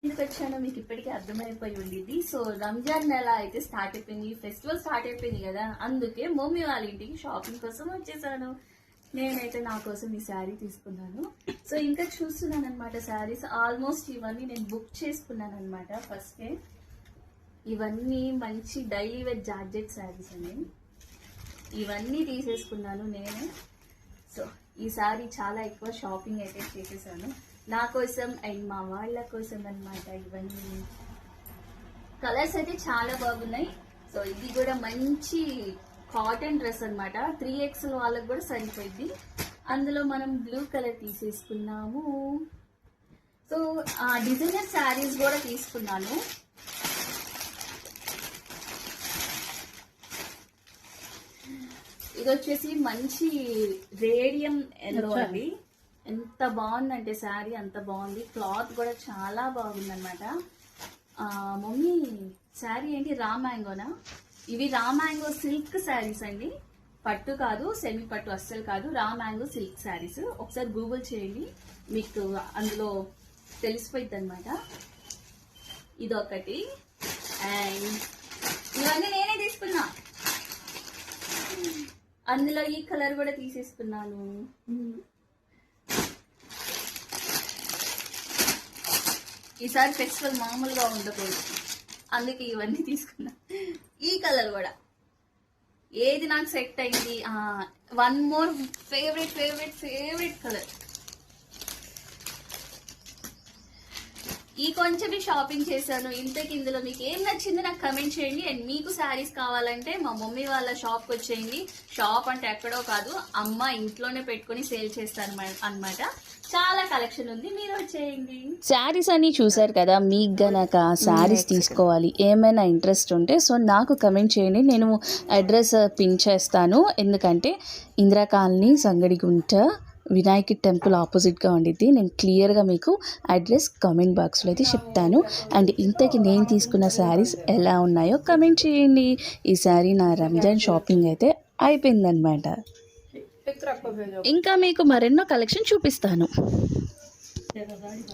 ఎందుకు వచ్చానో మీకు ఇప్పటికీ అర్థమైపోయి ఉండిద్ది. సో రంజాన్ నెల అయితే స్టార్ట్ అయిపోయింది, ఫెస్టివల్ స్టార్ట్ అయిపోయింది కదా, అందుకే మమ్మీ వాళ్ళ ఇంటికి షాపింగ్ కోసం వచ్చేసాను. నేనైతే నా కోసం ఈ శారీ తీసుకున్నాను. సో ఇంకా చూస్తున్నాను అనమాట శారీస్. ఆల్మోస్ట్ ఇవన్నీ నేను బుక్ చేసుకున్నాను అనమాట ఫస్టే. ఇవన్నీ మంచి డైలీ వేర్ జార్జెట్ శారీస్ అండి. ఇవన్నీ తీసేసుకున్నాను నేను. సో ఈ శారీ చాలా ఎక్కువ షాపింగ్ అయితే చేసేసాను నా కోసం అండ్ మా వాళ్ళ కోసం అనమాట. ఇవన్నీ కలర్స్ అయితే చాలా బాగున్నాయి. సో ఇది కూడా మంచి కాటన్ డ్రెస్ అనమాట. 3XL వాళ్ళకి కూడా సరిపోయింది. అందులో మనం బ్లూ కలర్ తీసేసుకున్నాము. సో ఆ డిజైనర్ శారీస్ కూడా తీసుకున్నాను. ఇది వచ్చేసి మంచి రేడియం ఎల్లో అండి. ఎంత బాగుందంటే శారీ అంత బాగుంది. క్లాత్ కూడా చాలా బాగుంది అనమాట. మమ్మీ శారీ ఏంటి రా మ్యాంగోనా? ఇవి రా మ్యాంగో సిల్క్ శారీస్ అండి, పట్టు కాదు, సెమీ పట్టు అస్సలు కాదు, రా మ్యాంగో సిల్క్ శారీస్. ఒకసారి గూగుల్ చేయండి, మీకు అందులో తెలిసిపోయింది అనమాట. ఇదొకటి. అండ్ ఇవన్నీ నేనే తీసుకున్నా. అందులో ఈ కలర్ కూడా తీసేసుకున్నాను. ఈసారి ఫెస్టివల్ మామూలుగా ఉండకూడదు, అందుకే ఇవన్నీ తీసుకున్నా. ఈ కలర్ కూడా ఏది నాకు సెట్ అయింది. One more favourite colour. ఈ కొంచెమే షాపింగ్ చేశాను. ఇంతకి ఇందులో మీకు ఏం నచ్చిందో నాకు కమెంట్ చేయండి. అండ్ మీకు శారీస్ కావాలంటే మా మమ్మీ వాళ్ళ షాప్కి వచ్చేయండి. షాప్ అంటే ఎక్కడో కాదు, అమ్మ ఇంట్లోనే పెట్టుకుని సేల్ చేస్తాను అనమాట. చాలా కలెక్షన్ ఉంది, మీరు వచ్చేయండి. శారీస్ అని చూసారు కదా, మీకు గనక శారీస్ తీసుకోవాలి ఏమైనా ఇంట్రెస్ట్ ఉంటే సో నాకు కమెంట్ చేయండి. నేను అడ్రస్ పిన్ చేస్తాను. ఎందుకంటే ఇందిరా కాలనీ, సంగడిగుంట, వినాయక టెంపుల్ ఆపోజిట్గా ఉండిద్ది. నేను క్లియర్గా మీకు అడ్రస్ కామెంట్ బాక్స్లో అయితే చెప్తాను. అండ్ ఇంతకీ నేను తీసుకున్న శారీస్ ఎలా ఉన్నాయో కమెంట్ చేయండి. ఈ శారీ నా రంజాన్ షాపింగ్ అయితే అయిపోయిందనమాట. ఇంకా మీకు మరెన్నో కలెక్షన్ చూపిస్తాను.